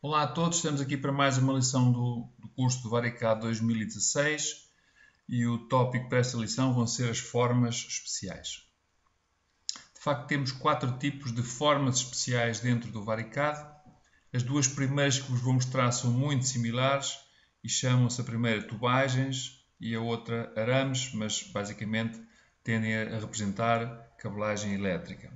Olá a todos, estamos aqui para mais uma lição do curso do Varicado 2016 e o tópico para esta lição vão ser as formas especiais. De facto, temos 4 tipos de formas especiais dentro do Varicado. As duas primeiras que vos vou mostrar são muito similares e chamam-se a primeira tubagens e a outra arames, mas basicamente tendem a representar cabelagem elétrica.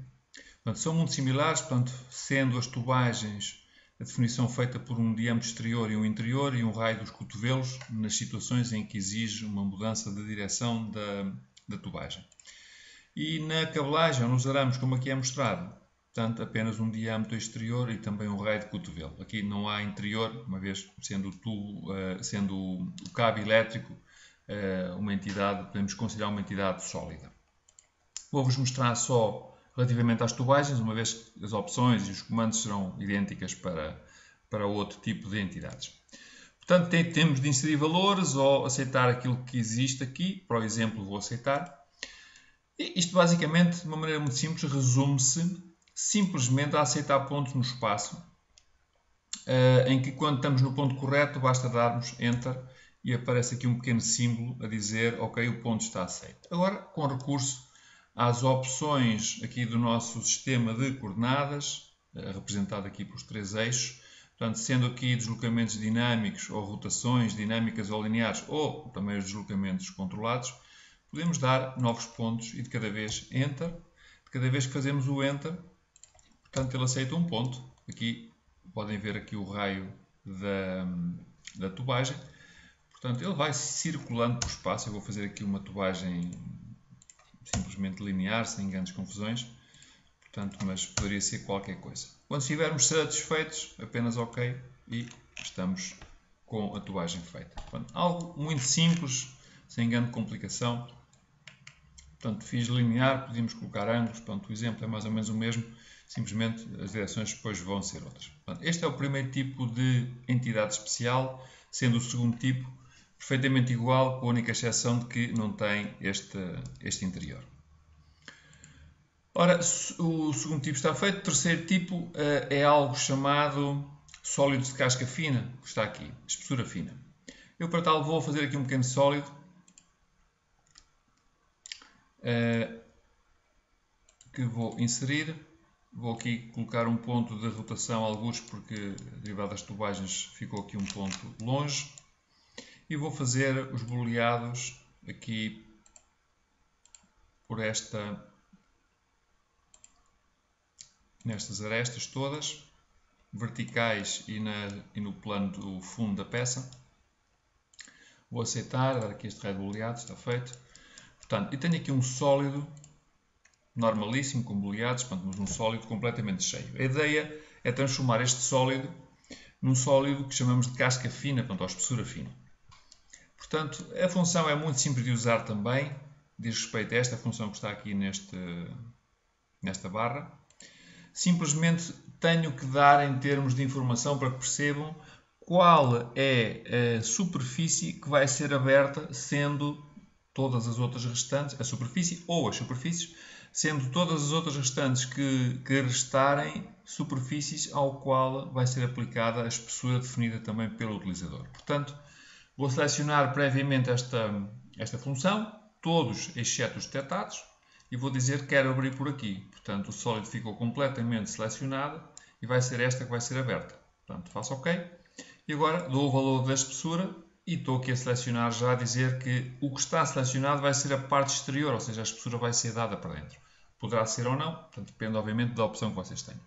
Portanto, são muito similares, portanto, sendo as tubagens a definição feita por um diâmetro exterior e um interior e um raio dos cotovelos nas situações em que exige uma mudança de direção da tubagem. E na cabelagem, ou nos arames, como aqui é mostrado, portanto, apenas um diâmetro exterior e também um raio de cotovelo. Aqui não há interior, uma vez sendo o tubo, sendo o cabo elétrico uma entidade, podemos considerar uma entidade sólida. Vou-vos mostrar só relativamente às tubagens, uma vez que as opções e os comandos serão idênticas para outro tipo de entidades. Portanto, temos de inserir valores ou aceitar aquilo que existe aqui. Para o exemplo, vou aceitar. E isto, basicamente, de uma maneira muito simples, resume-se simplesmente a aceitar pontos no espaço, em que quando estamos no ponto correto, basta darmos Enter e aparece aqui um pequeno símbolo a dizer, ok, o ponto está aceito. Agora, com recurso às opções aqui do nosso sistema de coordenadas, representado aqui pelos 3 eixos, portanto, sendo aqui deslocamentos dinâmicos ou rotações dinâmicas ou lineares ou também os deslocamentos controlados, podemos dar novos pontos e de cada vez Enter. De cada vez que fazemos o Enter, portanto, ele aceita um ponto. Aqui podem ver aqui o raio da tubagem. Portanto, ele vai circulando por espaço. Eu vou fazer aqui uma tubagem simplesmente linear, sem grandes confusões, portanto, mas poderia ser qualquer coisa. Quando estivermos satisfeitos, apenas OK e estamos com a tubagem feita. Portanto, algo muito simples, sem grande complicação. Portanto, fiz linear, podíamos colocar ângulos, portanto, o exemplo é mais ou menos o mesmo, simplesmente as direções depois vão ser outras. Portanto, este é o primeiro tipo de entidade especial, sendo o segundo tipo perfeitamente igual, com a única exceção de que não tem este interior. Ora, o segundo tipo está feito. O terceiro tipo é algo chamado sólido de casca fina, que está aqui, espessura fina. Eu, para tal, vou fazer aqui um pequeno sólido que vou inserir. Vou aqui colocar um ponto de rotação, alguns, porque, derivado das tubagens, ficou aqui um ponto longe. E vou fazer os boleados aqui por nestas arestas todas, verticais e no plano do fundo da peça. Vou aceitar, dar aqui este raio de boleado, está feito. Portanto, e tenho aqui um sólido normalíssimo, com boleados, portanto, um sólido completamente cheio. A ideia é transformar este sólido num sólido que chamamos de casca fina, portanto, ou espessura fina. Portanto, a função é muito simples de usar também, diz respeito a esta função que está aqui nesta barra. Simplesmente tenho que dar em termos de informação para que percebam qual é a superfície que vai ser aberta, sendo todas as outras restantes, a superfície ou as superfícies, sendo todas as outras restantes que restarem superfícies ao qual vai ser aplicada a espessura definida também pelo utilizador. Portanto, vou selecionar previamente esta função, todos exceto os detectados, e vou dizer que quero abrir por aqui. Portanto, o sólido ficou completamente selecionado e vai ser esta que vai ser aberta. Portanto, faço OK. E agora dou o valor da espessura e estou aqui a selecionar já a dizer que o que está selecionado vai ser a parte exterior, ou seja, a espessura vai ser dada para dentro. Poderá ser ou não, portanto, depende obviamente da opção que vocês tenham.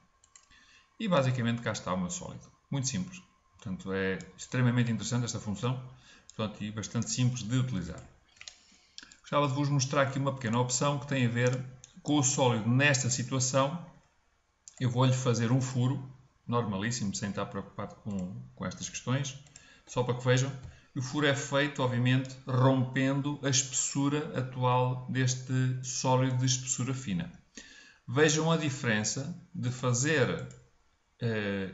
E basicamente cá está o meu sólido. Muito simples. Portanto, é extremamente interessante esta função, portanto, e bastante simples de utilizar. Gostava de vos mostrar aqui uma pequena opção que tem a ver com o sólido nesta situação. Eu vou-lhe fazer um furo, normalíssimo, sem estar preocupado com estas questões, só para que vejam. O furo é feito, obviamente, rompendo a espessura atual deste sólido de espessura fina. Vejam a diferença de fazer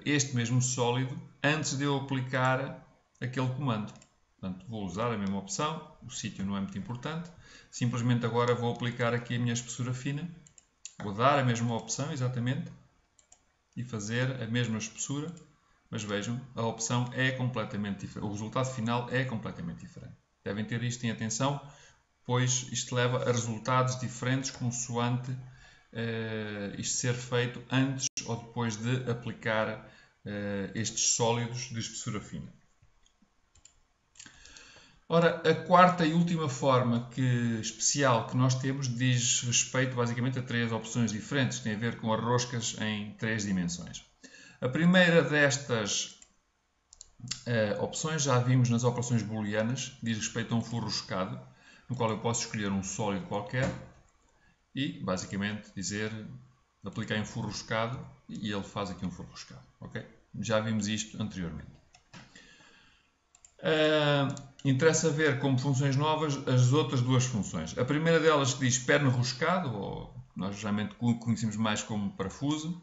este mesmo sólido antes de eu aplicar aquele comando. Portanto, vou usar a mesma opção, o sítio não é muito importante, simplesmente agora vou aplicar aqui a minha espessura fina, vou dar a mesma opção exatamente e fazer a mesma espessura Mas vejam, a opção é completamente diferente. O resultado final é completamente diferente. Devem ter isto em atenção, pois isto leva a resultados diferentes consoante isto ser feito antes ou depois de aplicar estes sólidos de espessura fina. Ora, a quarta e última forma especial que nós temos diz respeito basicamente a três opções diferentes, que têm a ver com as roscas em três dimensões. A primeira destas opções já vimos nas operações booleanas, diz respeito a um furroscado, no qual eu posso escolher um sólido qualquer e basicamente dizer aplicar em furroscado e ele faz aqui um furroscado. Okay? Já vimos isto anteriormente. Interessa ver como funções novas as outras duas funções. A primeira delas que diz perno roscado, ou nós geralmente conhecemos mais como parafuso,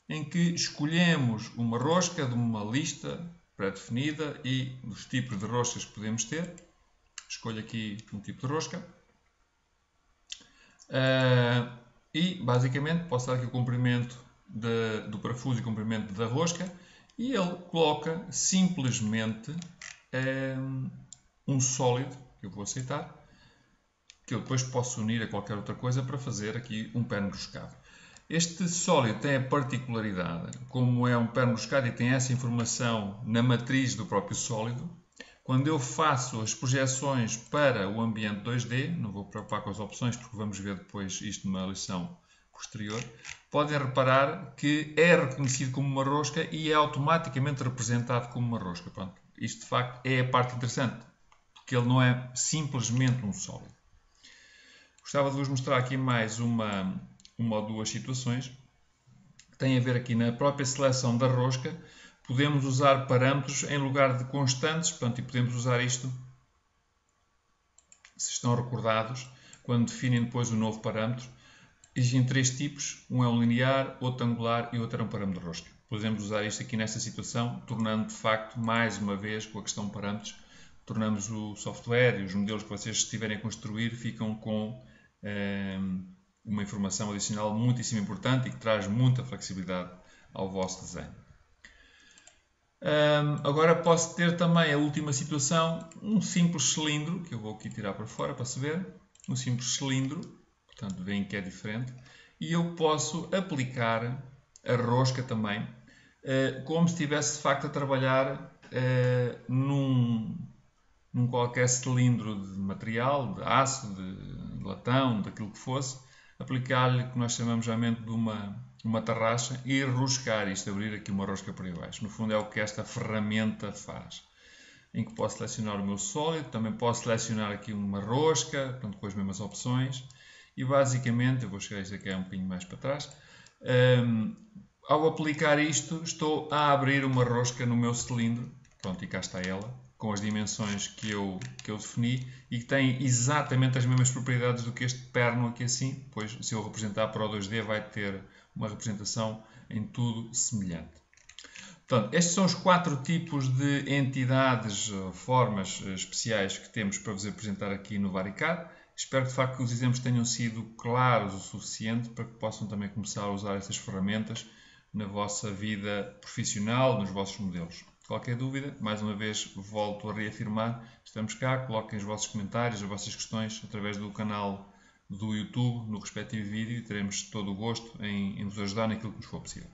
em que escolhemos uma rosca de uma lista pré-definida e dos tipos de roscas que podemos ter. Escolho aqui um tipo de rosca. E basicamente posso dar aqui o comprimento do parafuso e o comprimento da rosca e ele coloca simplesmente um sólido que eu vou aceitar, que eu depois posso unir a qualquer outra coisa para fazer aqui um perno roscado. Este sólido tem a particularidade, como é um perno roscado e tem essa informação na matriz do próprio sólido, quando eu faço as projeções para o ambiente 2D, não vou preocupar com as opções porque vamos ver depois isto numa lição posterior, podem reparar que é reconhecido como uma rosca e é automaticamente representado como uma rosca. Pronto, isto de facto é a parte interessante, porque ele não é simplesmente um sólido. Gostava de vos mostrar aqui mais uma ou duas situações que têm a ver aqui na própria seleção da rosca. Podemos usar parâmetros em lugar de constantes, portanto, e podemos usar isto, se estão recordados, quando definem depois o novo parâmetro. Existem três tipos, um é um linear, outro angular e outro é um parâmetro de rosca. Podemos usar isto aqui nesta situação, tornando de facto, mais uma vez, com a questão de parâmetros, tornamos o software e os modelos que vocês estiverem a construir ficam com uma informação adicional muitíssimo importante e que traz muita flexibilidade ao vosso desenho. Agora posso ter também a última situação, um simples cilindro, que eu vou aqui tirar para fora para se ver, um simples cilindro, portanto veem que é diferente, e eu posso aplicar a rosca também, como se estivesse de facto a trabalhar num qualquer cilindro de material, de aço, de latão, daquilo que fosse, aplicar-lhe o que nós chamamos geralmente de uma tarraxa e roscar isto, abrir aqui uma rosca por aí baixo. No fundo é o que esta ferramenta faz, em que posso selecionar o meu sólido, também posso selecionar aqui uma rosca, portanto com as mesmas opções, e basicamente, eu vou chegar a isto aqui um bocadinho mais para trás, ao aplicar isto estou a abrir uma rosca no meu cilindro, pronto, e cá está ela, com as dimensões que eu defini e que tem exatamente as mesmas propriedades do que este perno aqui assim, pois se eu representar para o 2D vai ter uma representação em tudo semelhante. Portanto, estes são os quatro tipos de entidades, formas especiais que temos para vos apresentar aqui no VariCAD. Espero de facto que os exemplos tenham sido claros o suficiente para que possam também começar a usar essas ferramentas na vossa vida profissional, nos vossos modelos. Qualquer dúvida, mais uma vez volto a reafirmar, estamos cá, coloquem os vossos comentários, as vossas questões através do canal do YouTube, no respectivo vídeo, e teremos todo o gosto em vos ajudar naquilo que nos for possível.